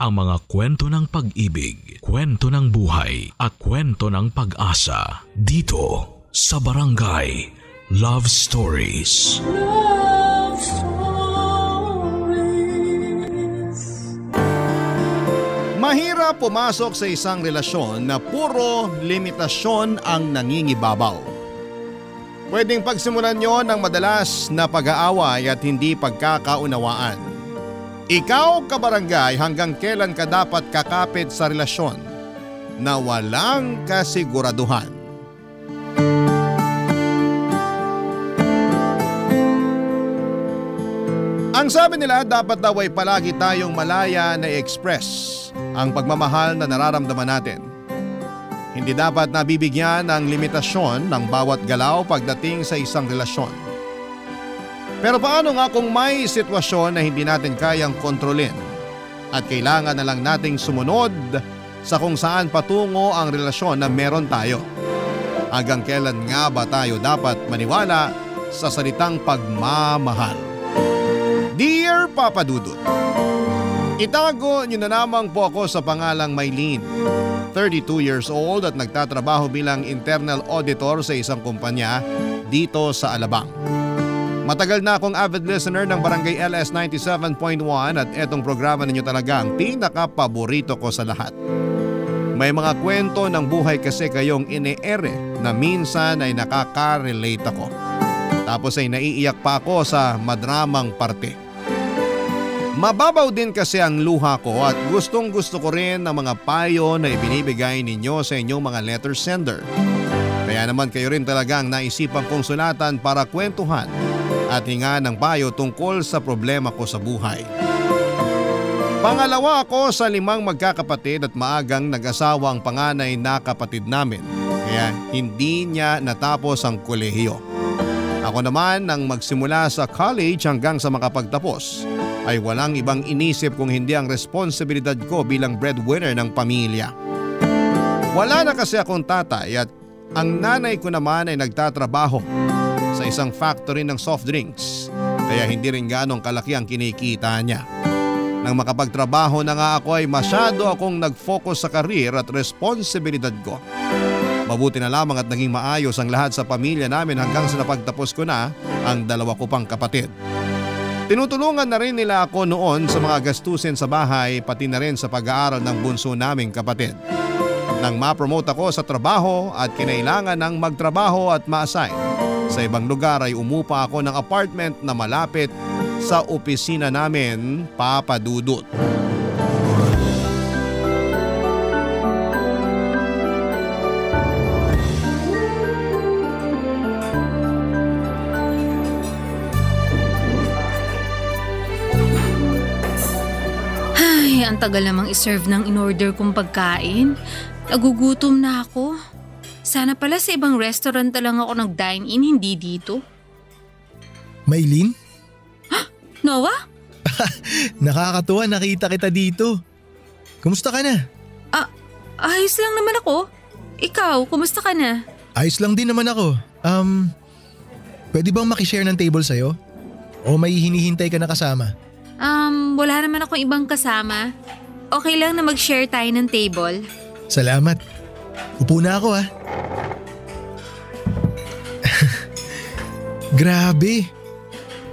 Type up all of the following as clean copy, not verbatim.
ang mga kwento ng pag-ibig, kwento ng buhay at kwento ng pag-asa dito sa Barangay Love Stories. Love Stories. Mahirap pumasok sa isang relasyon na puro limitasyon ang nangingibabaw. Pwedeng pagsimulan nyo ng madalas na pag-aaway at hindi pagkakaunawaan. Ikaw, kabarangay, hanggang kailan ka dapat kakapit sa relasyon na walang kasiguraduhan? Ang sabi nila, dapat daw ay palagi tayong malaya na i-express ang pagmamahal na nararamdaman natin. Hindi dapat nabibigyan ng limitasyon ng bawat galaw pagdating sa isang relasyon. Pero paano nga kung may sitwasyon na hindi natin kayang kontrolin at kailangan na lang nating sumunod sa kung saan patungo ang relasyon na meron tayo? Hanggang kailan nga ba tayo dapat maniwala sa salitang pagmamahal? Dear Papa Dudut, itago niyo na lamang po ako sa pangalang Maylene, 32 years old at nagtatrabaho bilang internal auditor sa isang kumpanya dito sa Alabang. Matagal na akong avid listener ng Barangay LS 97.1 at etong programa ninyo talaga ang pinaka-paborito ko sa lahat. May mga kwento ng buhay kasi kayong ine-ere na minsan ay nakaka-relate ako. Tapos ay naiiyak pa ako sa madramang parte. Mababaw din kasi ang luha ko at gustong gusto ko rin ng mga payo na ibinibigay ninyo sa inyong mga letter sender. Kaya naman kayo rin talagang naisipan kong sulatan para kwentuhan at hinga ng payo tungkol sa problema ko sa buhay. Pangalawa ako sa 5 magkakapatid at maagang nag-asawa ang panganay na kapatid namin, kaya hindi niya natapos ang kolehiyo. Ako naman nang magsimula sa college hanggang sa makapagtapos ay walang ibang inisip kung hindi ang responsibilidad ko bilang breadwinner ng pamilya. Wala na kasi akong tatay at ang nanay ko naman ay nagtatrabaho sa isang factory ng soft drinks, kaya hindi rin ganong kalaki ang kinikita niya. Nang makapagtrabaho na nga ako ay masyado akong nag-focus sa career at responsibilidad ko. Mabuti na lamang at naging maayos ang lahat sa pamilya namin hanggang sa napagtapos ko na ang 2 ko pang kapatid. Tinutulungan na rin nila ako noon sa mga gastusin sa bahay pati na rin sa pag-aaral ng bunso naming kapatid. Nang ma-promote ako sa trabaho at kinailangan ng magtrabaho at ma-assign sa ibang lugar ay umupa ako ng apartment na malapit sa opisina namin, Papa Dudut. Ay, ang tagal namang iserve ng in-order kong pagkain. Nagugutom na ako. Sana pala sa ibang restaurant na lang ako nag-dine-in, hindi dito. Maylene? Noah? Nakakatuwa, nakita kita dito. Kumusta ka na? Ayos lang naman ako. Ikaw, kumusta ka na? Ayos lang din naman ako. Pwede bang makishare ng table sa'yo? O may hinihintay ka na kasama? Wala naman akong ibang kasama. Okay lang na mag-share tayo ng table. Salamat. Upo na ako ah. Grabe.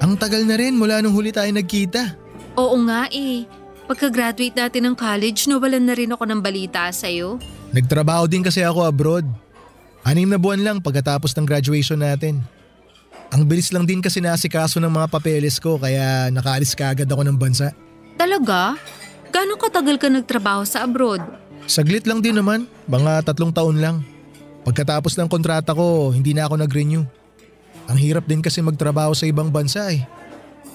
Ang tagal na rin mula nung huli tayo nagkita. Oo nga eh. Pagka-graduate natin ng college, nawalan na rin ako ng balita sa'yo. Nagtrabaho din kasi ako abroad. 6 na buwan lang pagkatapos ng graduation natin. Ang bilis lang din kasi naasikaso ng mga papeles ko kaya nakaalis kaagad ako ng bansa. Talaga? Gano'ng katagal ka nagtrabaho sa abroad? Saglit lang din naman, mga 3 taon lang. Pagkatapos ng kontrata ko, hindi na ako nag-renew. Ang hirap din kasi magtrabaho sa ibang bansa eh.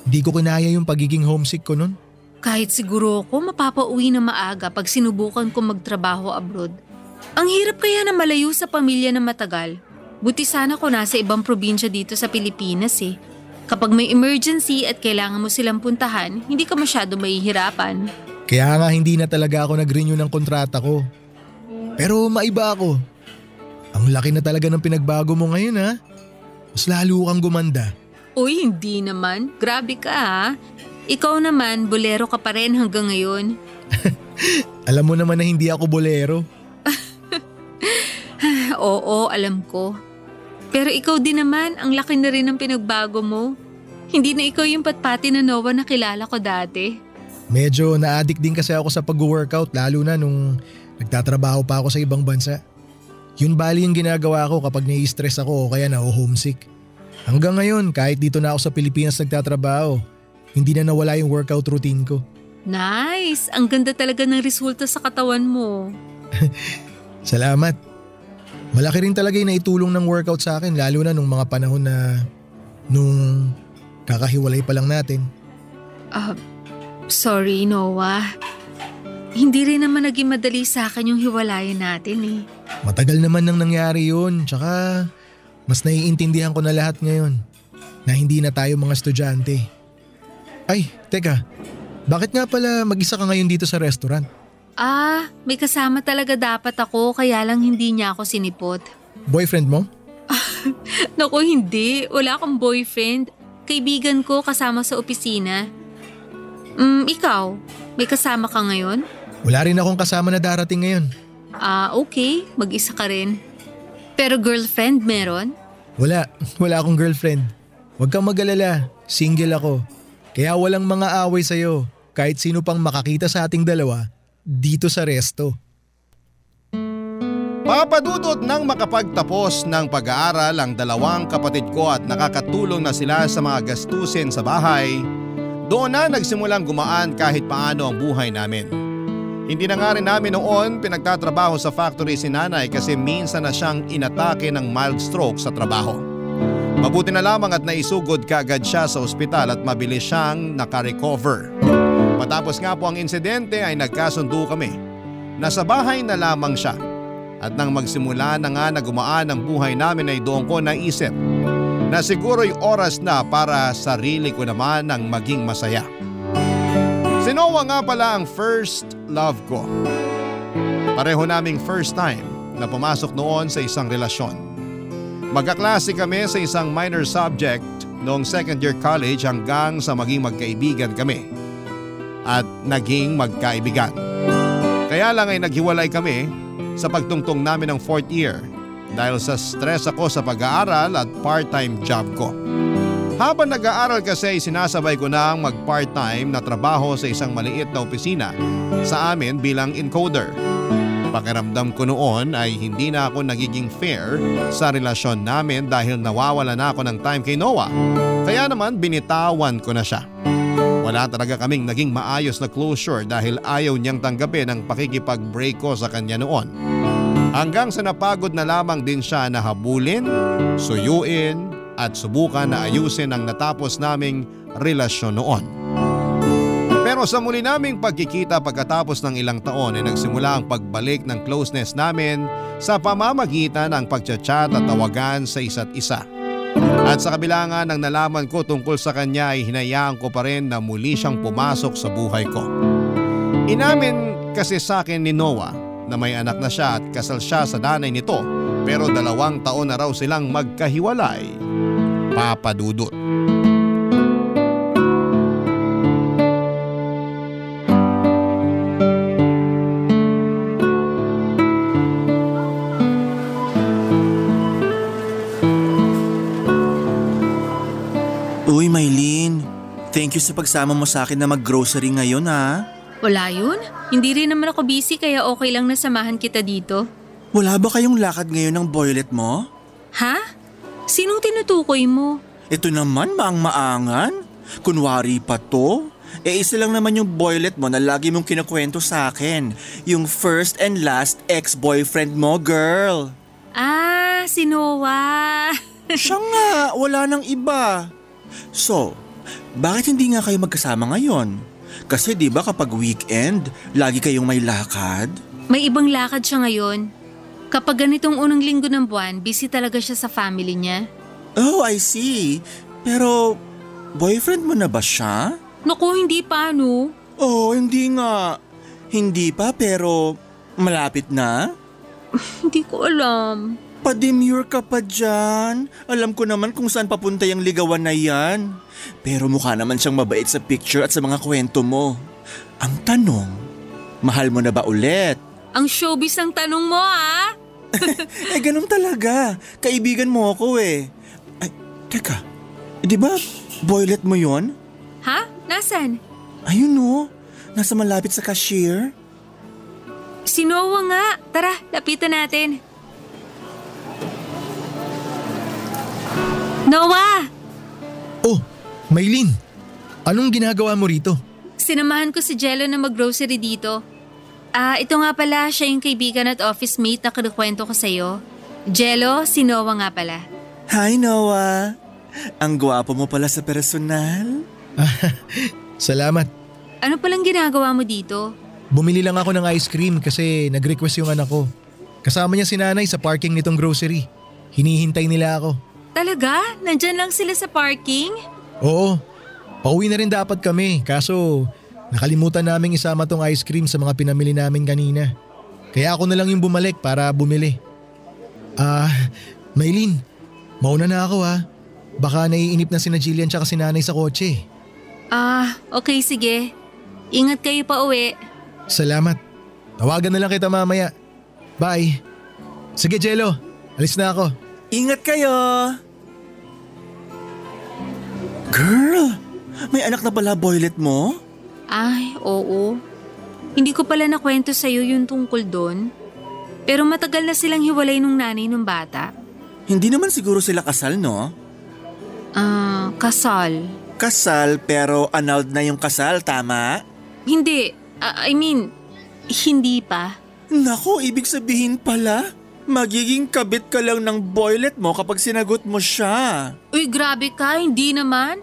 Hindi ko kinaya yung pagiging homesick ko nun. Kahit siguro ako mapapauwi na maaga pag sinubukan ko magtrabaho abroad. Ang hirap kaya na malayo sa pamilya na matagal. Buti sana ko nasa ibang probinsya dito sa Pilipinas eh. Kapag may emergency at kailangan mo silang puntahan, hindi ka masyado mahihirapan. Kaya nga hindi na talaga ako nag-renew ng kontrata ko. Pero maiba ako. Ang laki na talaga ng pinagbago mo ngayon ha. Mas lalo kang gumanda. Uy, hindi naman. Grabe ka ha. Ikaw naman, bolero ka pa rin hanggang ngayon. Alam mo naman na hindi ako bolero. Oo, alam ko. Pero ikaw din naman, ang laki na rin ng pinagbago mo. Hindi na ikaw yung patpati na Noah na kilala ko dati. Medyo na-addict din kasi ako sa pag-workout lalo na nung nagtatrabaho pa ako sa ibang bansa. Yun bali yung ginagawa ko kapag nai-stress ako o kaya na-homesick. Hanggang ngayon kahit dito na ako sa Pilipinas nagtatrabaho, hindi na nawala yung workout routine ko. Nice! Ang ganda talaga ng resulta sa katawan mo. Salamat. Malaki rin talaga yung naitulong ng workout sa akin lalo na nung mga panahon na nung kakahiwalay pa lang natin. Sorry Noah. Hindi rin naman naging madali sa akin yung hiwalayan natin eh. Matagal naman nang nangyari yun, tsaka mas naiintindihan ko na lahat ngayon na hindi na tayo mga estudyante. Ay, teka, bakit nga pala mag-isa ka ngayon dito sa restaurant? May kasama talaga dapat ako kaya lang hindi niya ako sinipot. Boyfriend mo? Naku hindi, wala akong boyfriend. Kaibigan ko kasama sa opisina. Ikaw, may kasama ka ngayon? Wala rin akong kasama na darating ngayon. Okay, mag-isa ka rin. Pero girlfriend meron? Wala akong girlfriend. Huwag kang mag-alala, single ako. Kaya walang mga away sa'yo kahit sino pang makakita sa ating dalawa dito sa resto. Papadudot ng makapagtapos ng pag-aaral ang dalawang kapatid ko at nakakatulong na sila sa mga gastusin sa bahay, doon na nagsimulang gumaan kahit paano ang buhay namin. Hindi na nga rin namin noon pinagtatrabaho sa factory si nanay kasi minsan na siyang inatake ng mild stroke sa trabaho. Mabuti na lamang at naisugod kaagad siya sa ospital at mabilis siyang nakarecover. Matapos nga po ang insidente ay nagkasundo kami. Nasa bahay na lamang siya. At nang magsimula na nga na gumaan ang buhay namin ay doon ko naisip na siguro'y oras na para sarili ko naman ang maging masaya. Si Noah nga pala ang first love ko. Pareho naming first time na pumasok noon sa isang relasyon. Magkaklase kami sa isang minor subject noong second year college hanggang sa maging magkaibigan kami. At naging magkaibigan. Kaya lang ay naghiwalay kami sa pagtungtong namin ng fourth year dahil sa stress ako sa pag-aaral at part-time job ko. Habang nag-aaral kasi sinasabay ko na ang mag-part-time na trabaho sa isang maliit na opisina sa amin bilang encoder. Pakiramdam ko noon ay hindi na ako nagiging fair sa relasyon namin dahil nawawala na ako ng time kay Noah. Kaya naman binitawan ko na siya. Wala talaga kaming naging maayos na closure dahil ayaw niyang tanggapin ang pakikipag-break ko sa kanya noon. Hanggang sa napagod na lamang din siya na habulin, suyuin at subukan na ayusin ang natapos naming relasyon noon. Pero sa muli naming pagkikita pagkatapos ng ilang taon ay nagsimula ang pagbalik ng closeness namin sa pamamagitan ng pagchat-chat at tawagan sa isa't isa. At sa kabila nga ng nalaman ko tungkol sa kanya ay hinayaan ko pa rin na muli siyang pumasok sa buhay ko. Inamin kasi sa akin ni Noah na may anak na siya at kasal siya sa nanay nito pero 2 taon na raw silang magkahiwalay. Papadudot. Uy, Maylene. Thank you sa pagsama mo sa akin na mag-grocery ngayon ha. Wala yun. Hindi rin naman ako busy kaya okay lang na samahan kita dito. Wala ba kayong lakad ngayon ng boylet mo? Ha? Sinong tinutukoy mo? Ito naman maang-maangan. Kunwari pa to. Isa lang naman yung boylet mo na lagi mong kinukwento sa akin. Yung first and last ex-boyfriend mo, girl. Si Noah. Siya nga, wala nang iba. So, bakit hindi nga kayo magkasama ngayon? Kasi di ba kapag weekend, lagi kayong may lakad? May ibang lakad siya ngayon. Kapag ganitong unang linggo ng buwan, busy talaga siya sa family niya. Oh, I see. Pero, boyfriend mo na ba siya? Naku, hindi pa no. Oh, hindi nga. Hindi pa pero malapit na? Hindi ko alam. Pa-demure ka pa dyan. Alam ko naman kung saan papunta yung ligawan na yan. Pero mukha naman siyang mabait sa picture at sa mga kwento mo. Ang tanong, Mahal mo na ba ulit? Ang showbiz ang tanong mo, ah! Ganun talaga. Kaibigan mo ako eh. Ay, teka. Di ba boylet mo yon? Ha? Nasaan? Ayun o. Nasa malapit sa cashier. Si Noah nga. Tara, lapitan natin. Noah! Oh, Maylin. Anong ginagawa mo rito? Sinamahan ko si Jello na mag-grocery dito. Ito nga pala, siya yung kaibigan at office mate na kinukwento ko sa'yo. Jello, si Noah nga pala. Hi Noah. Ang gwapo mo pala sa personal. Salamat. Ano palang ginagawa mo dito? Bumili lang ako ng ice cream kasi nag-request yung anak ko. Kasama niya si nanay sa parking nitong grocery. Hinihintay nila ako. Talaga? Nandyan lang sila sa parking? Oo. Pauwi na rin dapat kami kaso nakalimutan naming isama tong ice cream sa mga pinamili namin kanina. Kaya ako na lang yung bumalik para bumili. Maylin, mauna na ako ha. Baka naiinip na sina Jillian tsaka si nanay sa kotse. Okay sige. Ingat kayo pa uwi. Salamat. Tawagan na lang kita mamaya. Bye. Sige Jello, alis na ako. Ingat kayo. Girl, may anak na pala boylet mo? Ay, oo. Hindi ko pala nakwento sa'yo yung tungkol doon. Pero matagal na silang hiwalay nung nanay nung bata. Hindi naman siguro sila kasal, no? Kasal. Kasal pero annulled na yung kasal, tama? Hindi. Hindi pa. Naku, ibig sabihin pala, magiging kabit ka lang ng boylet mo kapag sinagot mo siya. Uy, grabe ka, hindi naman.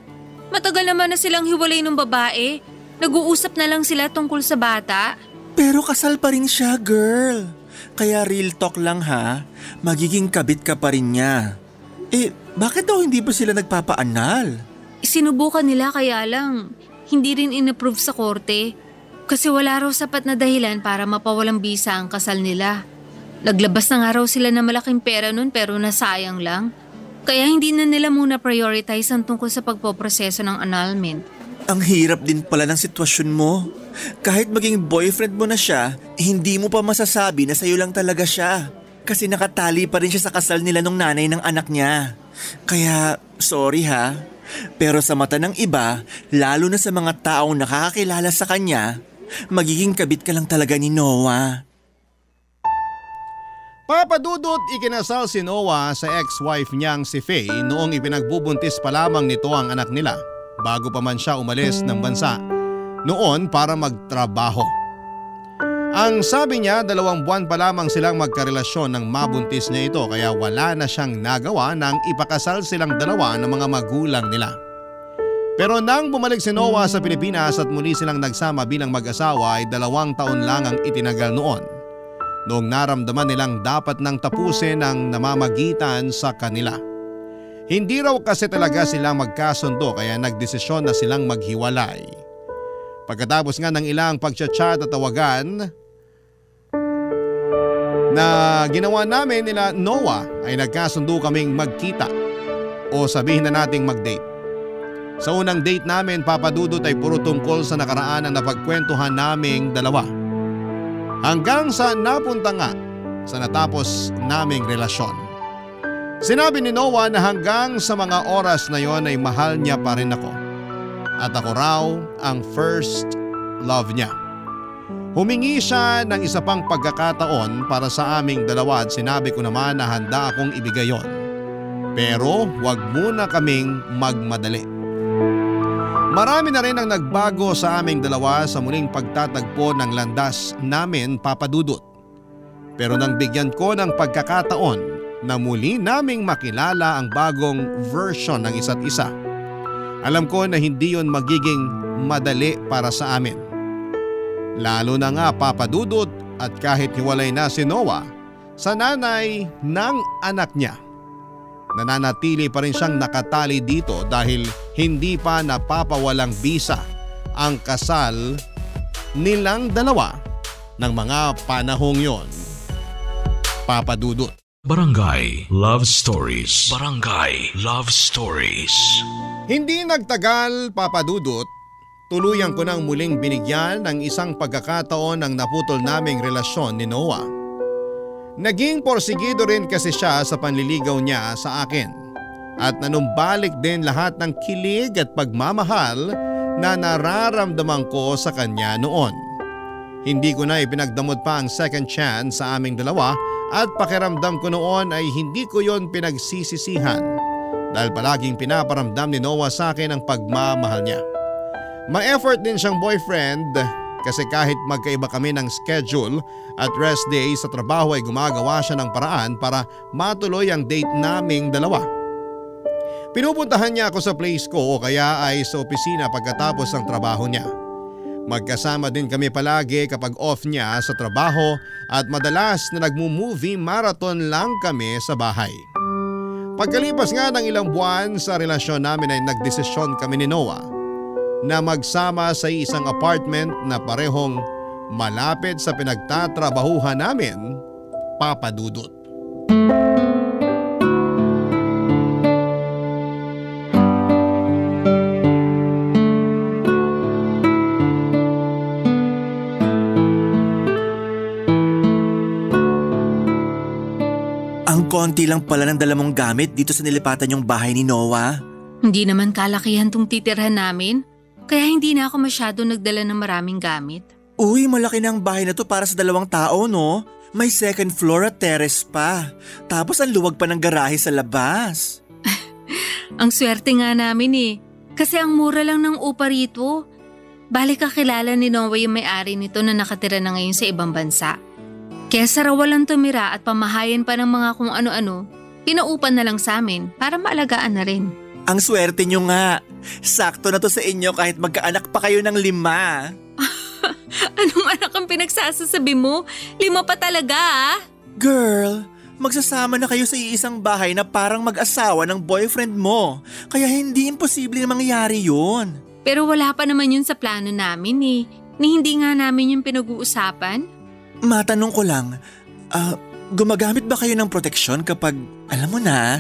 Matagal naman na silang hiwalay ng babae. Nag-uusap na lang sila tungkol sa bata. Pero kasal pa rin siya, girl. Kaya real talk lang ha, magiging kabit ka pa rin niya. Bakit daw hindi pa sila nagpapaanal? Sinubukan nila kaya lang, hindi rin inapprove sa korte. Kasi wala raw sapat na dahilan para mapawalang bisa ang kasal nila. Naglabas na nga raw sila ng malaking pera nun pero nasayang lang. Kaya hindi na nila muna prioritize ang tungkol sa pagpoproseso ng annulment. Ang hirap din pala ng sitwasyon mo. Kahit maging boyfriend mo na siya, hindi mo pa masasabi na sa'yo lang talaga siya. Kasi nakatali pa rin siya sa kasal nila nung nanay ng anak niya. Kaya, sorry ha. Pero sa mata ng iba, lalo na sa mga taong nakakakilala sa kanya, magiging kabit ka lang talaga ni Noah. Papadudot ikinasal si Noah sa ex-wife niyang si Faye noong ipinagbubuntis pa lamang nito ang anak nila bago pa man siya umalis ng bansa noon para magtrabaho. Ang sabi niya 2 buwan pa lamang silang magkarelasyon nang mabuntis niya ito kaya wala na siyang nagawa nang ipakasal silang dalawa ng mga magulang nila. Pero nang bumalik si Noah sa Pilipinas at muli silang nagsama bilang mag-asawa ay 2 taon lang ang itinagal noon. Noong naramdaman nilang dapat nang tapusin ang namamagitan sa kanila. Hindi raw kasi talaga sila magkasundo kaya nagdesisyon na silang maghiwalay. Pagkatapos nga ng ilang pagchat-chat at tawagan na ginawa namin nila Noah ay nagkasundo kaming magkita o sabihin na nating mag-date. Sa unang date namin papadudot ay puro tungkol sa nakaraan ang napagkwentuhan naming dalawa. Hanggang sa napunta nga sa natapos naming relasyon. Sinabi ni Noah na hanggang sa mga oras na yon ay mahal niya pa rin ako. At ako raw ang first love niya. Humingi siya ng isa pang pagkakataon para sa aming dalawa at sinabi ko naman na handa akong ibigay yon. Pero wag muna kaming magmadali. Marami na rin ang nagbago sa aming dalawa sa muling pagtatagpo ng landas namin papadudot. Pero nang bigyan ko ng pagkakataon na muli naming makilala ang bagong version ng isa't isa, alam ko na hindi yon magiging madali para sa amin. Lalo na nga papadudot at kahit hiwalay na si Noah sa nanay ng anak niya. Nananatili pa rin siyang nakatali dito dahil hindi pa napapawalang bisa ang kasal nilang dalawa ng mga panahong yon. Papadudot. Barangay Love Stories. Barangay Love Stories. Hindi nagtagal papadudot, Tuluyan ko nang muling binigyan ng isang pagkakataon ng naputol naming relasyon ni Noah. Naging porsigido rin kasi siya sa panliligaw niya sa akin at nanumbalik din lahat ng kilig at pagmamahal na nararamdaman ko sa kanya noon. Hindi ko na ipinagdamot pa ang second chance sa aming dalawa at pakiramdam ko noon ay hindi ko yon pinagsisisihan dahil palaging pinaparamdam ni Noah sa akin ang pagmamahal niya. Ma-effort din siyang boyfriend kasi kahit magkaiba kami ng schedule at rest day sa trabaho ay gumagawa siya ng paraan para matuloy ang date naming dalawa. Pinupuntahan niya ako sa place ko o kaya ay sa opisina pagkatapos ng trabaho niya. Magkasama din kami palagi kapag off niya sa trabaho at madalas na nagmo-movie marathon lang kami sa bahay. Pagkalipas nga ng ilang buwan sa relasyon namin ay nagdesisyon kami ni Noah na magsama sa isang apartment na parehong malapit sa pinagtatrabahuhan namin, Papa Dudut. Ang konti lang pala ng dala mong gamit dito sa nilipatan yung bahay ni Noah. Hindi naman kalakihan tong titirhan namin, kaya hindi na ako masyado nagdala ng maraming gamit. Uy, malaki na ang bahay na to para sa 2 tao, no? May second floor at terrace pa. Tapos ang luwag pa ng garahe sa labas. Ang swerte nga namin eh, kasi ang mura lang ng upa rito. Balik kakilala ni Noah yung may-ari nito na nakatira na ngayon sa ibang bansa. Kaya sa rawalang tumira at pamahayan pa ng mga kung ano-ano, pinaupan na lang sa amin para maalagaan na rin. Ang swerte nyo nga. Sakto na to sa inyo kahit magkaanak pa kayo ng 5. Anong anak ang pinagsasasabi mo? 5 pa talaga ah? Girl, magsasama na kayo sa iisang bahay na parang mag-asawa ng boyfriend mo. Kaya hindi imposible na mangyari yun. Pero wala pa naman yun sa plano namin eh. Ni hindi nga namin yung pinag-uusapan. Matanong ko lang, gumagamit ba kayo ng proteksyon kapag, alam mo na?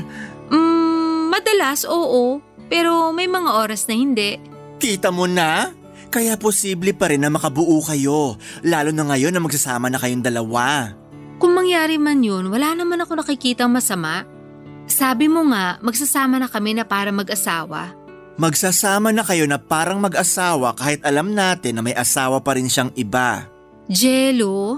Madalas oo, pero may mga oras na hindi. Kita mo na? Kaya posible pa rin na makabuo kayo, lalo na ngayon na magsasama na kayong 2. Kung mangyari man yun, wala naman ako nakikitang masama. Sabi mo nga, magsasama na kami na para mag-asawa. Magsasama na kayo na parang mag-asawa kahit alam natin na may asawa pa rin siyang iba. Jello,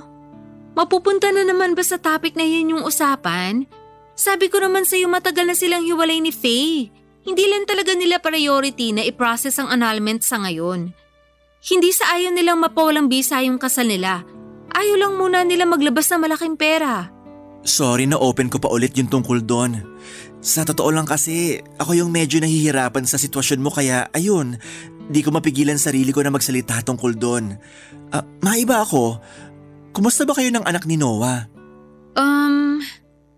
mapupunta na naman ba sa topic na yun yung usapan? Sabi ko naman sa'yo matagal na silang hiwalay ni Faye. Hindi lang talaga nila priority na i-process ang annulment sa ngayon. Hindi sa ayaw nilang mapawalang bisa yung kasal nila. Ayaw lang muna nila maglabas ng malaking pera. Sorry na open ko pa ulit yung tungkol doon. Sa totoo lang kasi, ako yung medyo nahihirapan sa sitwasyon mo kaya ayun, di ko mapigilan sarili ko na magsalita tungkol doon. Maiba ako, kumusta ba kayo ng anak ni Noah?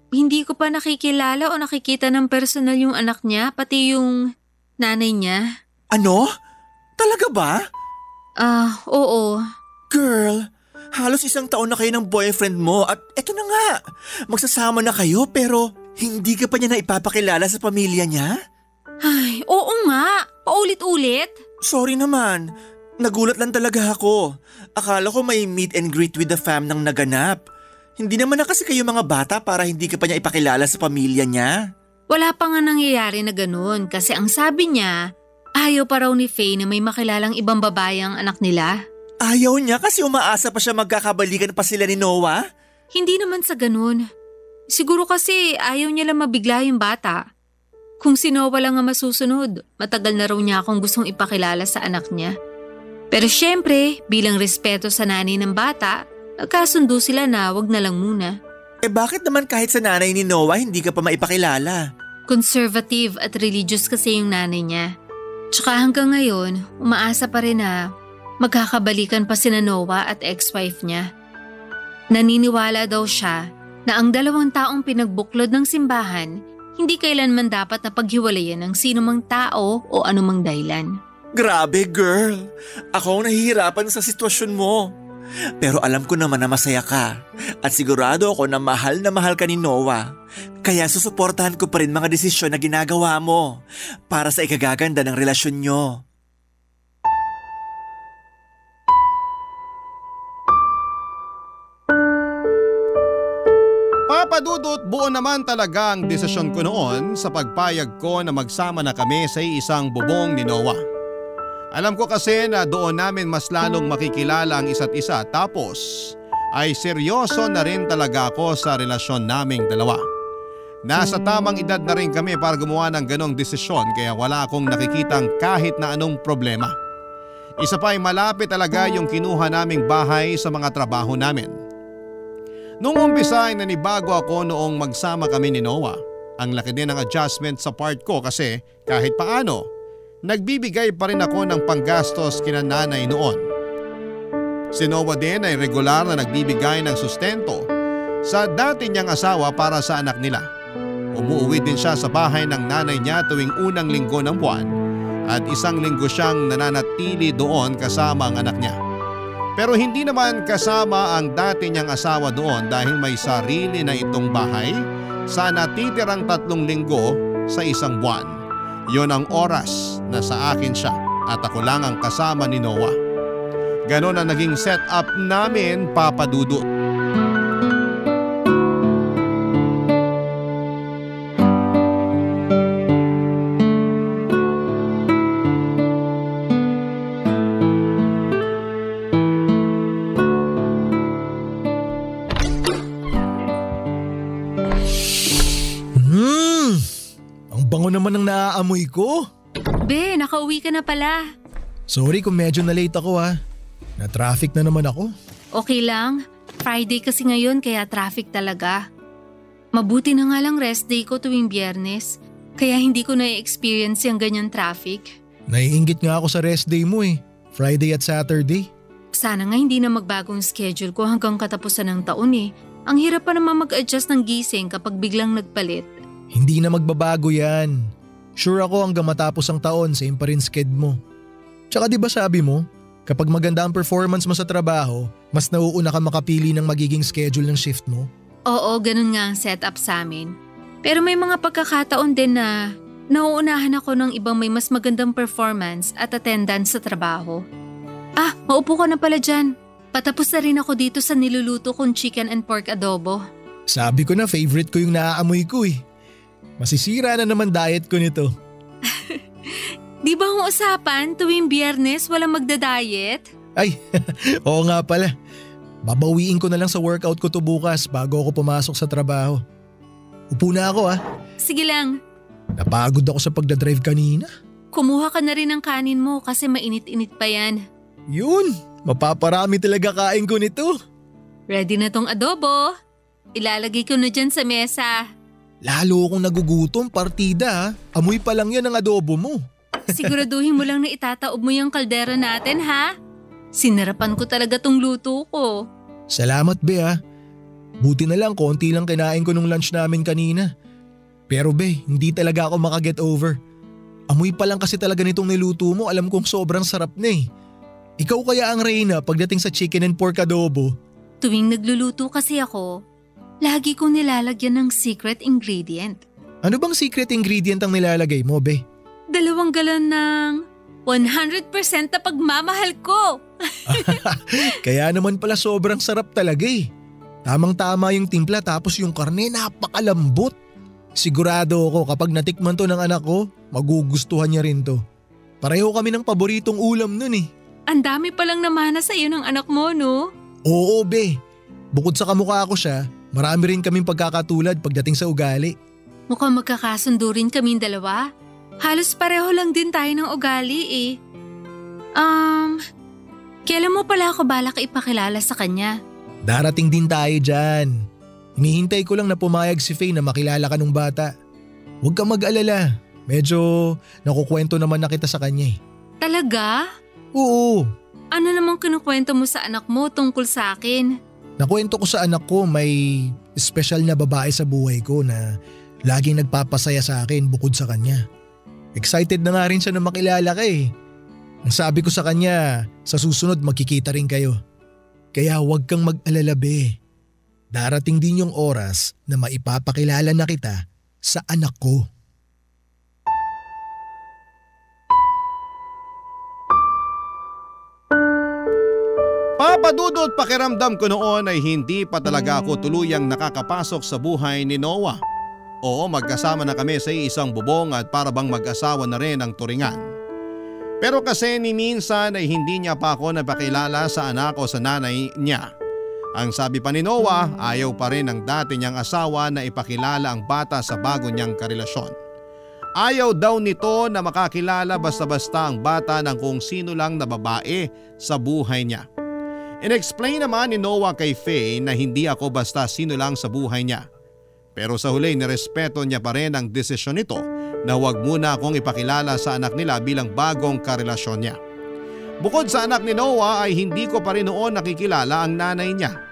Hindi ko pa nakikilala o nakikita ng personal yung anak niya, pati yung nanay niya. Ano? Talaga ba? Oo. Girl, halos 1 taon na kayo ng boyfriend mo at eto na nga, magsasama na kayo pero hindi ka pa niya na ipapakilala sa pamilya niya? Ay, oo nga. Paulit-ulit. Sorry naman, nagulat lang talaga ako. Akala ko may meet and greet with the fam nang naganap. Hindi naman na kasi kayo mga bata para hindi ka pa niya ipakilala sa pamilya niya. Wala pa nga nangyayari na ganun kasi ang sabi niya, ayaw pa raw ni Faye na may makilalang ibang babae ang anak nila. Ayaw niya kasi umaasa pa siya magkakabalikan pa sila ni Noah? Hindi naman sa ganun. Siguro kasi ayaw niya lang mabigla yung bata. Kung si Noah lang ang masusunod, matagal na raw niya akong gustong ipakilala sa anak niya. Pero syempre, bilang respeto sa nanay ng bata, nagkasundo sila na wag na lang muna. Bakit naman kahit sa nanay ni Noah hindi ka pa maipakilala? Conservative at religious kasi yung nanay niya. Tsaka hanggang ngayon, umaasa pa rin na magkakabalikan pa sina Noah at ex-wife niya. Naniniwala daw siya na ang 2 taong pinagbuklod ng simbahan hindi kailanman dapat na paghiwalayan ng sinumang tao o anumang dahilan. Grabe girl, ako ang nahihirapan sa sitwasyon mo. Pero alam ko naman na masaya ka at sigurado ako na mahal ka ni Noah. Kaya susuportahan ko pa rin mga desisyon na ginagawa mo para sa ikagaganda ng relasyon nyo. Papa Dudut, buo naman talaga ang desisyon ko noon sa pagpayag ko na magsama na kami sa isang bubong ni Noah. Alam ko kasi na doon namin mas lalong makikilala ang isa't isa, tapos ay seryoso na rin talaga ako sa relasyon naming dalawa. Nasa tamang edad na rin kami para gumawa ng ganong desisyon, kaya wala akong nakikitang kahit na anong problema. Isa pa ay malapit talaga yung kinuha naming bahay sa mga trabaho namin. Noong umpisa ay nanibago ako noong magsama kami ni Noah. Ang laki din ng adjustment sa part ko kasi kahit paano, nagbibigay pa rin ako ng panggastos kina nanay noon. Si Noah din ay regular na nagbibigay ng sustento sa dati niyang asawa para sa anak nila. Umuwi din siya sa bahay ng nanay niya tuwing unang linggo ng buwan at isang linggo siyang nananatili doon kasama ang anak niya. Pero hindi naman kasama ang dati niyang asawa doon dahil may sarili na itong bahay sa natitirang 3 linggo sa isang buwan. Yon ang oras na sa akin siya at ako lang ang kasama ni Noah. Ganon ang naging setup namin, Papa Dudut. Bango naman ang naaamoy ko. Be, nakauwi ka na pala. Sorry kung medyo na-late ako ha. Na-traffic na naman ako. Okay lang. Friday kasi ngayon kaya traffic talaga. Mabuti na nga lang rest day ko tuwing Biyernes. Kaya hindi ko na-experience yung ganyan traffic. Naiinggit nga ako sa rest day mo eh. Friday at Saturday. Sana nga hindi na magbagong schedule ko hanggang katapusan ng taon eh. Ang hirap pa naman mag-adjust ng gising kapag biglang nagpalit. Hindi na magbabago yan. Sure ako hanggang matapos ang taon, same pa rin sked mo. Tsaka di ba sabi mo, kapag maganda ang performance mo sa trabaho, mas nauuna ka makapili ng magiging schedule ng shift mo? Oo, ganun nga ang setup sa amin. Pero may mga pagkakataon din na nauunahan ako ng ibang may mas magandang performance at attendance sa trabaho. Maupo ka na pala dyan. Patapos na rin ako dito sa niluluto kong chicken and pork adobo. Sabi ko na favorite ko yung naaamoy ko eh. Masisira na naman diet ko nito. Di ba ang usapan tuwing Biyernes walang magda-diet? Ay, oo nga pala. Babawiin ko na lang sa workout ko to bukas bago ako pumasok sa trabaho. Upo na ako ah. Sige lang. Napagod ako sa pagdadrive kanina. Kumuha ka na rin ng kanin mo kasi mainit-init pa yan. Yun, mapaparami talaga kain ko nito. Ready na tong adobo. Ilalagay ko na dyan sa mesa. Lalo akong nagugutom, partida ha. Amoy pa lang yan ang adobo mo. Siguraduhin mo lang na itataob mo yung kaldera natin ha. Sinarapan ko talaga tong luto ko. Salamat be ha. Buti na lang konti lang kinain ko nung lunch namin kanina. Pero be, hindi talaga ako makaget over. Amoy pa lang kasi talaga nitong niluto mo, alam kong sobrang sarap na eh. Ikaw kaya ang reyna pagdating sa chicken and pork adobo? Tuwing nagluluto kasi ako, lagi kong nilalagyan ng secret ingredient. Ano bang secret ingredient ang nilalagay mo, be? 2 galon ng 100% na pagmamahal ko. Kaya naman pala sobrang sarap talaga eh. Tamang-tama yung timpla tapos yung karne napakalambot. Sigurado ako kapag natikman to ng anak ko, magugustuhan niya rin to. Pareho kami ng paboritong ulam nun eh. Ang dami palang namana sa iyo ng anak mo, no? Oo, be. Bukod sa kamukha ko siya, marami rin kaming pagkakatulad pagdating sa ugali. Mukhang magkakasundo rin kaming dalawa. Halos pareho lang din tayo ng ugali eh. Kailan mo pala ako balak ipakilala sa kanya? Darating din tayo dyan. Hinihintay ko lang na pumayag si Faye na makilala ka nung bata. Huwag kang mag-alala. Medyo nakukwento naman na kita sa kanya eh. Talaga? Oo. Ano namang kinukwento mo sa anak mo tungkol sa akin? Nakwento ko sa anak ko may special na babae sa buhay ko na laging nagpapasaya sa akin bukod sa kanya. Excited na nga rin siya na makilala ka eh. Ang sabi ko sa kanya, sa susunod magkikita rin kayo. Kaya huwag kang mag-alala be. Darating din yung oras na maipapakilala na kita sa anak ko. Papa Papadudot, pakiramdam ko noon ay hindi pa talaga ako tuluyang nakakapasok sa buhay ni Noah. Oo, magkasama na kami sa isang bubong at para bang mag-asawa na rin ang turingan. Pero kasi ni minsan ay hindi niya pa ako napakilala sa anak o sa nanay niya. Ang sabi pa ni Noah, ayaw pa rin ng dati niyang asawa na ipakilala ang bata sa bago niyang karelasyon. Ayaw daw nito na makakilala basta-basta ang bata ng kung sino lang na babae sa buhay niya. In-explain naman ni Noah kay Faye na hindi ako basta sino lang sa buhay niya. Pero sa huli nirespeto niya pa rin ang desisyon nito na huwag muna akong ipakilala sa anak nila bilang bagong karelasyon niya. Bukod sa anak ni Noah ay hindi ko pa rin noon nakikilala ang nanay niya.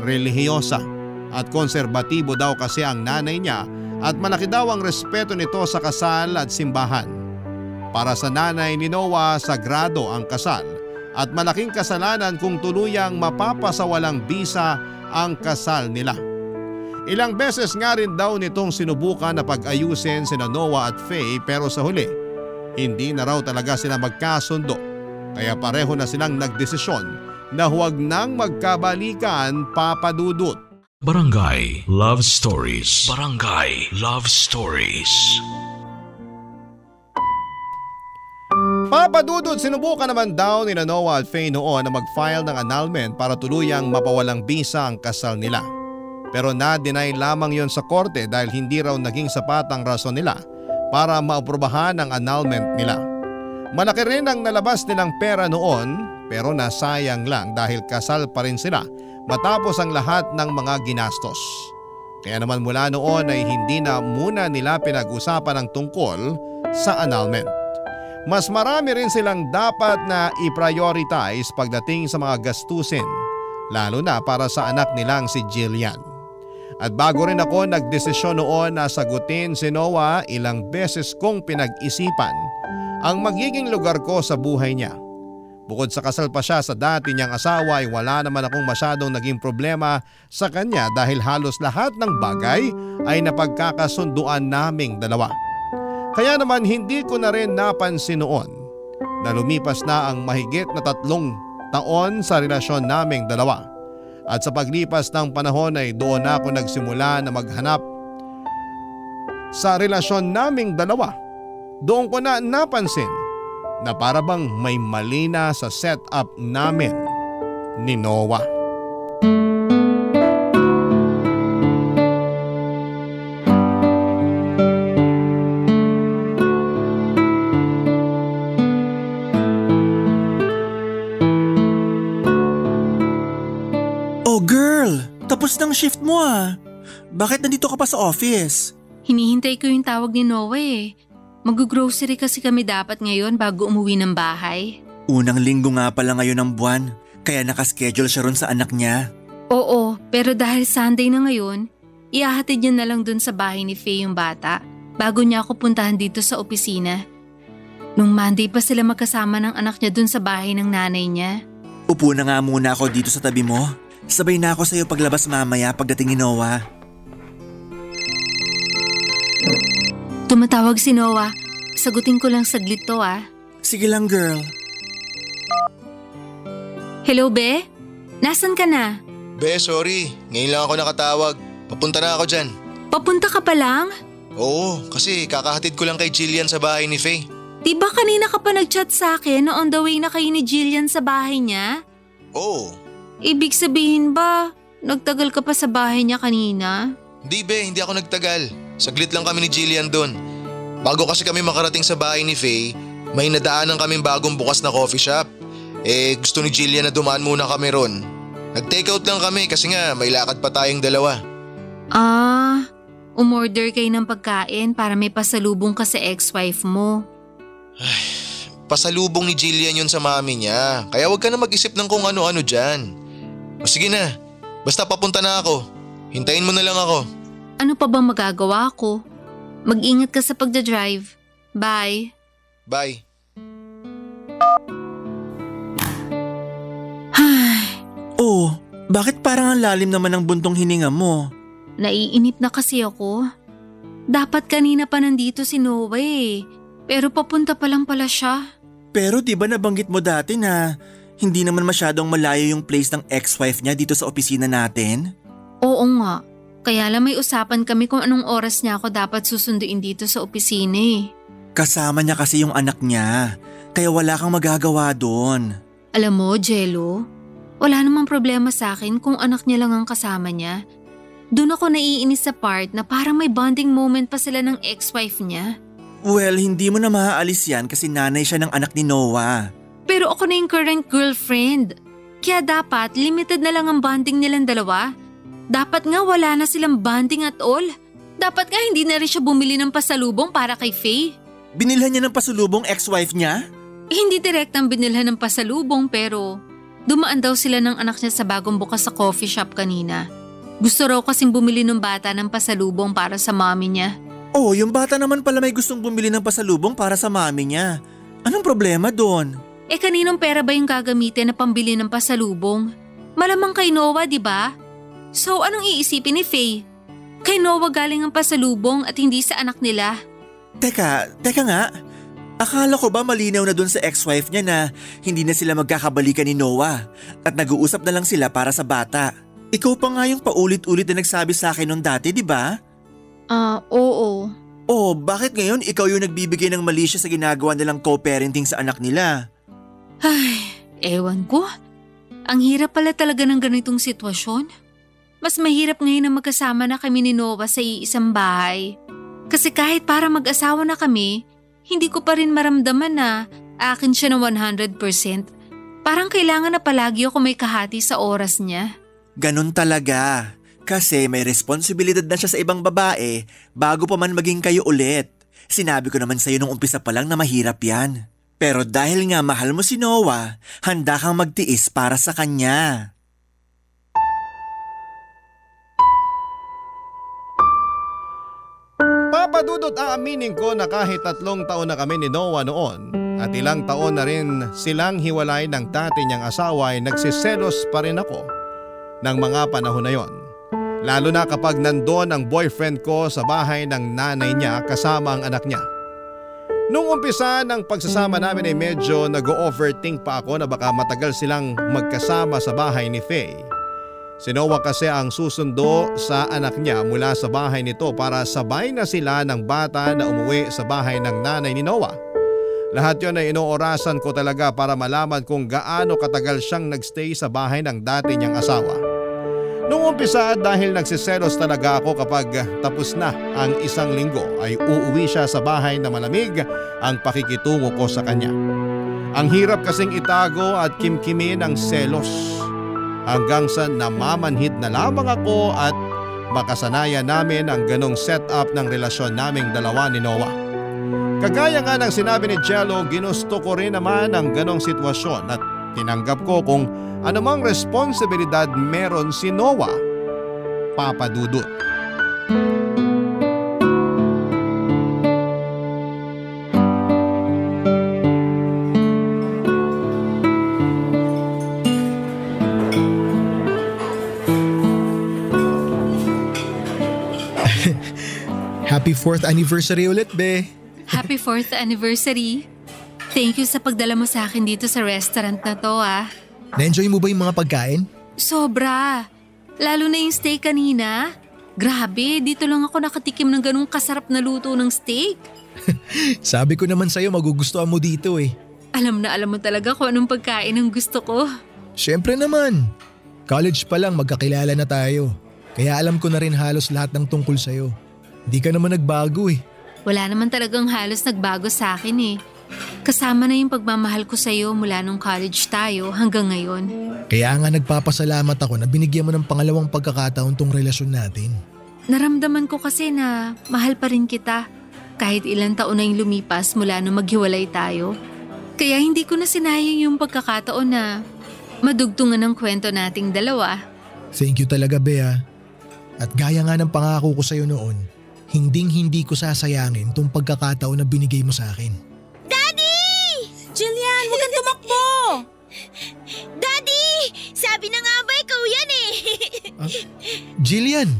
Relihiyosa at konserbatibo daw kasi ang nanay niya at malaki daw ang respeto nito sa kasal at simbahan. Para sa nanay ni Noah, sagrado ang kasal at malaking kasalanan kung tuluyang mapapasawalang bisa ang kasal nila. Ilang beses nga rin daw nitong sinubukan na pag-ayusin sina Noah at Faye pero sa huli, hindi na raw talaga sila magkasundo. Kaya pareho na silang nagdesisyon na huwag nang magkabalikan, Papadudot. Barangay Love Stories. Barangay Love Stories. Papadudot, sinubukan naman daw ni Noah at Faye noon na mag-file ng annulment para tuluyang mapawalang bisa ang kasal nila. Pero na-deny lamang yon sa korte dahil hindi raw naging sapat ang rason nila para maaprubahan ang annulment nila. Malaki rin ang nalabas nilang pera noon pero nasayang lang dahil kasal pa rin sila matapos ang lahat ng mga ginastos. Kaya naman mula noon ay hindi na muna nila pinag-usapan ang tungkol sa annulment. Mas marami rin silang dapat na i-prioritize pagdating sa mga gastusin, lalo na para sa anak nilang si Jillian. At bago rin ako nagdesisyon noon na sagutin si Noah, ilang beses kong pinag-isipan ang magiging lugar ko sa buhay niya. Bukod sa kasal pa siya sa dati niyang asawa ay wala naman akong masyadong naging problema sa kanya dahil halos lahat ng bagay ay napagkakasunduan naming dalawa. Kaya naman hindi ko na rin napansin noon na lumipas na ang mahigit na 3 taon sa relasyon naming dalawa. At sa paglipas ng panahon ay doon na ako nagsimula na maghanap sa relasyon naming dalawa. Doon ko na napansin na para bang may mali na sa setup namin ni Noah. Oh girl, tapos ng shift mo ah. Bakit nandito ka pa sa office? Hinihintay ko yung tawag ni Noah eh. Mag-grocery kasi kami dapat ngayon bago umuwi ng bahay. Unang linggo nga pala ngayon ng buwan, kaya nakaschedule siya ron sa anak niya. Oo, pero dahil Sunday na ngayon, ihahatid niya na lang dun sa bahay ni Faye yung bata bago niya ako puntahan dito sa opisina. Nung Monday pa sila magkasama ng anak niya dun sa bahay ng nanay niya. Upo na nga muna ako dito sa tabi mo. Sabay na ako sa'yo paglabas mamaya pagdating ni Noah. Tumatawag si Noah. Sagutin ko lang saglit to ah. Sige lang girl. Hello, Be? Nasaan ka na? Be, sorry. Ngayon lang ako nakatawag. Papunta na ako dyan. Papunta ka pa lang? Oo, kasi kakahatid ko lang kay Jillian sa bahay ni Faye. Diba kanina ka pa nag-chat sa akin na on the way na kayo ni Jillian sa bahay niya? Oo. Ibig sabihin ba, nagtagal ka pa sa bahay niya kanina? Hindi be, hindi ako nagtagal. Saglit lang kami ni Jillian doon. Bago kasi kami makarating sa bahay ni Faye, may nadaanan kaming bagong bukas na coffee shop. Gusto ni Jillian na dumaan muna kami ron. Nag-take out lang kami kasi nga may lakad pa tayong dalawa. Umorder kayo ng pagkain para may pasalubong ka sa ex-wife mo. Pasalubong ni Jillian yun sa mami niya. Kaya wag ka na mag-isip ng kung ano-ano dyan. O sige na, basta papunta na ako. Hintayin mo na lang ako. Ano pa bang magagawa ko? Mag-ingat ka sa pagdadrive. Bye. Bye. Oh, bakit parang ang lalim naman ng buntong hininga mo? Naiinip na kasi ako. Dapat kanina pa nandito si Noah eh. Pero papunta pa lang pala siya. Pero di ba nabanggit mo dati na Hindi naman masyadong malayo yung place ng ex-wife niya dito sa opisina natin. Oo nga. Kaya lang may usapan kami kung anong oras niya ako dapat susunduin dito sa opisina eh. Kasama niya kasi yung anak niya, kaya wala kang magagawa doon. Alam mo, Jello, wala namang problema sa akin kung anak niya lang ang kasama niya. Doon ako naiinis sa part na parang may bonding moment pa sila ng ex-wife niya. Well, hindi mo na maaalis yan kasi nanay siya ng anak ni Noah. Pero ako na yung current girlfriend. Kaya dapat limited na lang ang bonding nilang dalawa. Dapat nga wala na silang bonding at all. Dapat nga hindi na rin siya bumili ng pasalubong para kay Faye. Binilhan niya ng pasalubong ex-wife niya? Hindi direktang binilhan ng pasalubong pero dumaan daw sila ng anak niya sa bagong bukas sa coffee shop kanina. Gusto raw kasing bumili ng bata ng pasalubong para sa mami niya. Oh, yung bata naman pala may gustong bumili ng pasalubong para sa mami niya. Anong problema doon? Kaninong pera ba yung gagamitin na pambili ng pasalubong? Malamang kay Noah, di ba? So anong iisipin ni Faye? Kay Noah galing ang pasalubong at hindi sa anak nila. Teka nga. Akala ko ba malinaw na dun sa ex-wife niya na hindi na sila magkakabalikan ni Noah at nag-uusap na lang sila para sa bata. Ikaw pa nga yung paulit-ulit na nagsabi sa akin nung dati, di ba? Oo. Oh, bakit ngayon ikaw yung nagbibigay ng mali siya sa ginagawa nilang co-parenting sa anak nila? Ay, ewan ko. Ang hirap pala talaga ng ganitong sitwasyon. Mas mahirap ngayon na magkasama na kami ni Noah sa iisang bahay. Kasi kahit para mag-asawa na kami, hindi ko pa rin maramdaman na akin siya na 100%. Parang kailangan na palagi ako may kahati sa oras niya. Ganun talaga. Kasi may responsibilidad na siya sa ibang babae bago pa man maging kayo ulit. Sinabi ko naman sa'yo nung umpisa pa lang na mahirap yan. Pero dahil nga mahal mo si Noah, handa kang magtiis para sa kanya. Papadudot, aaminin ko na kahit 3 taon na kami ni Noah noon at ilang taon na rin silang hiwalay ng dati niyang asawa ay nagsiselos pa rin ako ng mga panahon na yon. Lalo na kapag nandoon ang boyfriend ko sa bahay ng nanay niya kasama ang anak niya. Nung umpisa ng pagsasama namin ay medyo nag-overthink pa ako na baka matagal silang magkasama sa bahay ni Faye. Si Noah kasi ang susundo sa anak niya mula sa bahay nito para sabay na sila ng bata na umuwi sa bahay ng nanay ni Noah. Lahat yon ay inoorasan ko talaga para malaman kung gaano katagal siyang nagstay sa bahay ng dati niyang asawa. Noong umpisa dahil nagsiselos talaga ako kapag tapos na ang 1 linggo ay uuwi siya sa bahay na malamig ang pakikitungo ko sa kanya. Ang hirap kasing itago at kimkimin ang selos hanggang sa namamanhid na lamang ako at makasanayan namin ang ganong setup ng relasyon naming dalawa ni Noah. Kagaya nga ng sinabi ni Jello, ginusto ko rin naman ang ganong sitwasyon at tinanggap ko kung anumang responsibilidad meron si Noah, papadudot. Happy 4th anniversary ulit, be. Happy 4th anniversary. Thank you sa pagdala mo sa akin dito sa restaurant na to Na-enjoy mo ba yung mga pagkain? Sobra. Lalo na yung steak kanina. Grabe, dito lang ako nakatikim ng ganung kasarap na luto ng steak. Sabi ko naman sa'yo magugustuhan mo dito eh. Alam na alam mo talaga kung anong pagkain ang gusto ko. Siyempre naman. College pa lang magkakilala na tayo. Kaya alam ko na rin halos lahat ng tungkol sa'yo. Hindi ka naman nagbago eh. Wala naman talagang halos nagbago sa akin eh. Kasama na yung pagmamahal ko sa'yo mula nung college tayo hanggang ngayon. Kaya nga nagpapasalamat ako na binigyan mo ng pangalawang pagkakataon tong relasyon natin. Naramdaman ko kasi na mahal pa rin kita kahit ilang taon na yung lumipas mula nung maghiwalay tayo. Kaya hindi ko na sinayang yung pagkakataon na madugtungan ng kwento nating dalawa. Thank you talaga, Bea. At gaya nga ng pangako ko sa'yo noon, hinding-hindi ko sasayangin tong pagkakataon na binigay mo sa akin. Jillian, huwag kang tumakbo! Daddy! Sabi na nga ba ikaw yan eh? Jillian,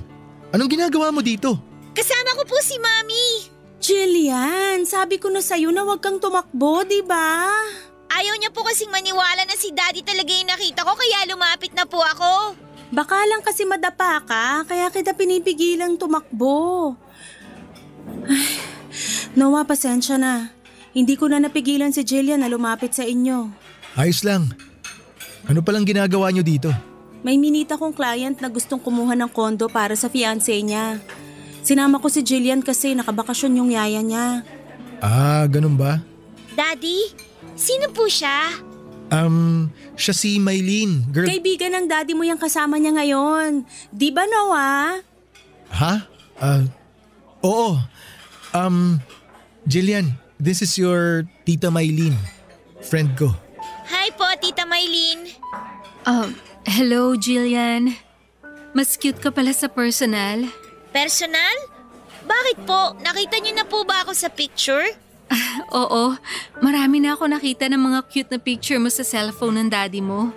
anong ginagawa mo dito? Kasama ko po si Mami. Jillian, sabi ko na sa'yo na huwag kang tumakbo, di ba? Ayaw niya po kasing maniwala na si Daddy talaga yung nakita ko kaya lumapit na po ako. Baka lang kasi madapa ka, kaya kita pinipigilang tumakbo. Ay, Noah, pasensya na. Hindi ko na napigilan si Jillian na lumapit sa inyo. Ayos lang. Ano palang ginagawa nyo dito? May minita kong client na gustong kumuha ng kondo para sa fiancé niya. Sinama ko si Jillian kasi nakabakasyon yung yaya niya. Ah, ganun ba? Daddy, sino po siya? Siya si Maylene. Girl. Kaibigan ng daddy mo yung kasama niya ngayon. Di ba, Noah? Ha? Oo. Jillian, this is your Tita Maylene. Friend ko. Hi po, Tita Maylene. Hello, Jillian. Mas cute ka pala sa personal. Personal? Bakit po? Nakita niyo na po ba ako sa picture? Oo, marami na ako nakita ng mga cute na picture mo sa cellphone ng daddy mo.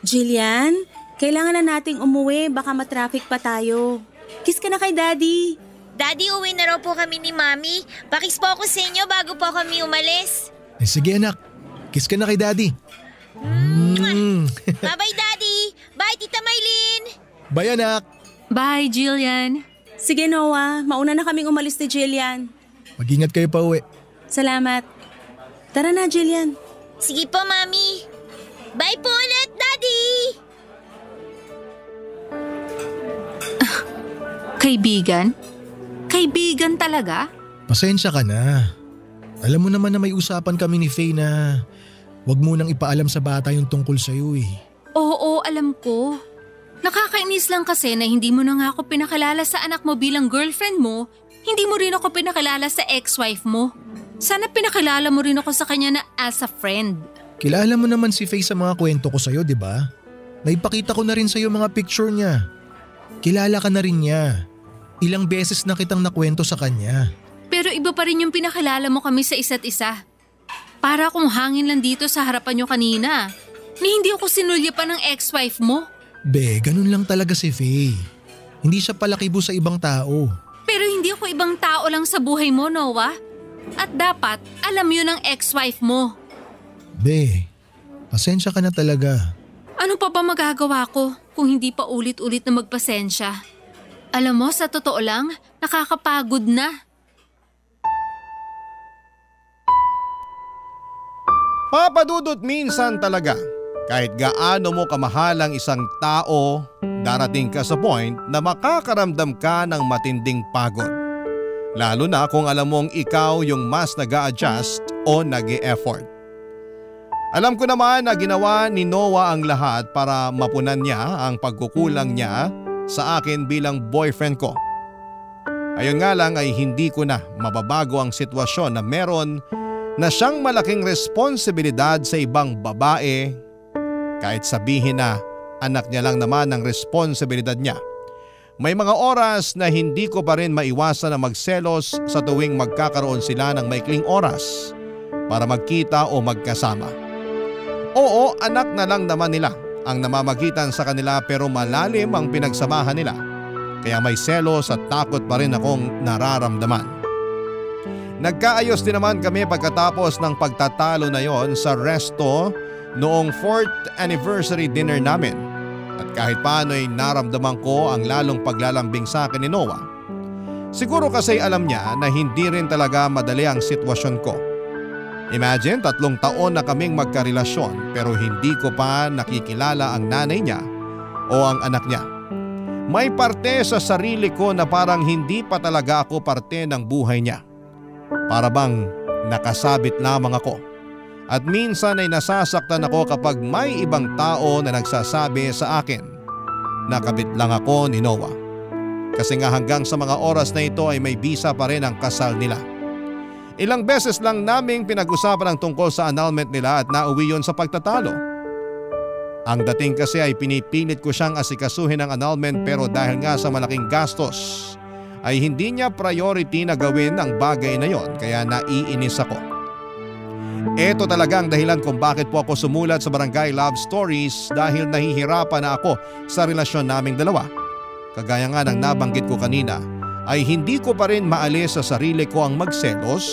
Jillian, kailangan na nating umuwi. Baka matraffic pa tayo. Kiss ka na kay daddy. Daddy, uwi na raw po kami ni Mami. Pakis po ako sa inyo bago po kami umalis. Sige anak, kiss ka na kay daddy. Bye-bye, Daddy. Bye, Tita Maylene. Bye anak. Bye, Jillian. Sige, Noah. Mauna na kaming umalis ni Jillian. Mag-ingat kayo pa uwi. Salamat. Tara na, Jillian. Sige po, Mami. Bye po ulit, Daddy. Kaibigan? Kaibigan talaga? Pasensya ka na. Alam mo naman na may usapan kami ni Faye na huwag mo nang ipaalam sa bata yung tungkol sa'yo eh. Oo, alam ko. Nakakainis lang kasi na hindi mo na nga ako pinakilala sa anak mo bilang girlfriend mo, hindi mo rin ako pinakilala sa ex-wife mo. Sana pinakilala mo rin ako sa kanya na as a friend. Kilala mo naman si Faye sa mga kwento ko sa'yo, di ba? Naipakita ko na rin sa'yo mga picture niya. Kilala ka na rin niya. Ilang beses na kitang nakwento sa kanya. Pero iba pa rin yung pinakilala mo kami sa isa't isa. Para akong hangin lang dito sa harapan nyo kanina. Ni hindi ako sinulya pa ng ex-wife mo. Be, ganun lang talaga si Faye. Hindi siya palakibo sa ibang tao. Pero hindi ako ibang tao lang sa buhay mo, Noah. At dapat alam yun ng ex-wife mo. Be, pasensya ka na talaga. Ano pa ba magagawa ko kung hindi pa ulit-ulit na magpasensya? Alam mo, sa totoo lang, nakakapagod na. Papadudot minsan talaga. Kahit gaano mo kamahal ang isang tao, darating ka sa point na makakaramdam ka ng matinding pagod. Lalo na kung alam mong ikaw yung mas nag-a-adjust o nag-e-effort. Alam ko naman na ginawa ni Noah ang lahat para mapunan niya ang pagkukulang niya sa akin bilang boyfriend ko. Ayun nga lang ay hindi ko na mababago ang sitwasyon na meron na siyang malaking responsibilidad sa ibang babae. Kahit sabihin na anak niya lang naman ang responsibilidad niya. May mga oras na hindi ko pa rin maiwasan na magselos sa tuwing magkakaroon sila ng maikling oras para magkita o magkasama. Oo, anak na lang naman nila ang namamagitan sa kanila pero malalim ang pinagsamahan nila. Kaya may selos at takot pa rin akong nararamdaman. Nagkaayos din naman kami pagkatapos ng pagtatalo na yon sa resto noong 4th anniversary dinner namin. At kahit paano ay naramdaman ko ang lalong paglalambing sa akin ni Noah. Siguro kasi alam niya na hindi rin talaga madali ang sitwasyon ko. Imagine 3 taon na kaming magkarelasyon pero hindi ko pa nakikilala ang nanay niya o ang anak niya. May parte sa sarili ko na parang hindi pa talaga ako parte ng buhay niya. Para bang nakasabit lamang ako. At minsan ay nasasaktan ako kapag may ibang tao na nagsasabi sa akin na kabit lang ako ni Noah. Kasi nga hanggang sa mga oras na ito ay may bisa pa rin ang kasal nila. Ilang beses lang naming pinag-usapan ang tungkol sa annulment nila at nauwi yon sa pagtatalo. Ang dating kasi ay pinipilit ko siyang asikasuhin ang annulment pero dahil nga sa malaking gastos ay hindi niya priority na gawin ang bagay na yon kaya naiinis ako. Ito talaga ang dahilan kung bakit po ako sumulat sa Barangay Love Stories dahil nahihirapan na ako sa relasyon naming dalawa. Kagaya nga ng nabanggit ko kanina ay hindi ko pa rin maalis sa sarili ko ang magselos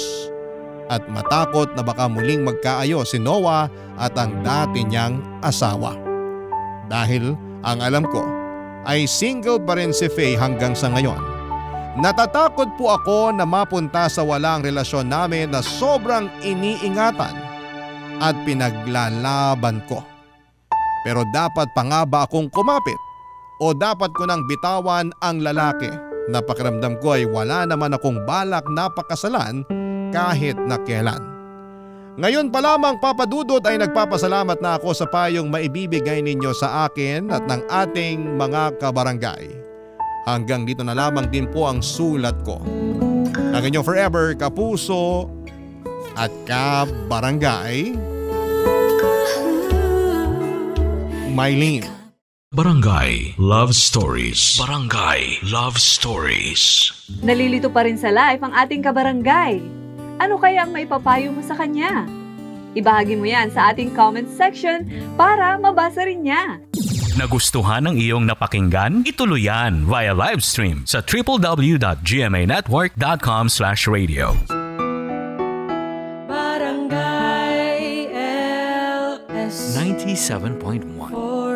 at matakot na baka muling magkaayos si Noah at ang dati niyang asawa. Dahil ang alam ko ay single pa rin si Faye hanggang sa ngayon. Natatakot po ako na mapunta sa walang relasyon namin na sobrang iniingatan at pinaglalaban ko. Pero dapat pa nga ba akong kumapit o dapat ko nang bitawan ang lalaki na pakiramdam ko ay wala naman akong balak na pakasalan kahit na kailan. Ngayon pa lamang Papa Dudut ay nagpapasalamat na ako sa payong maibibigay ninyo sa akin at ng ating mga kabarangay. Hanggang dito na lamang din po ang sulat ko. Ang inyong forever kapuso at kabarangay, Mylene. Barangay Love Stories. Barangay Love Stories. Nalilito pa rin sa life ang ating kabarangay. Ano kaya ang maipapayo mo sa kanya? Ibahagi mo yan sa ating comment section para mabasa rin niya. Nagustuhan ng iyong napakinggan? Ituloy yan via live stream sa www.gmanetwork.com/radio. Barangay LS 97.1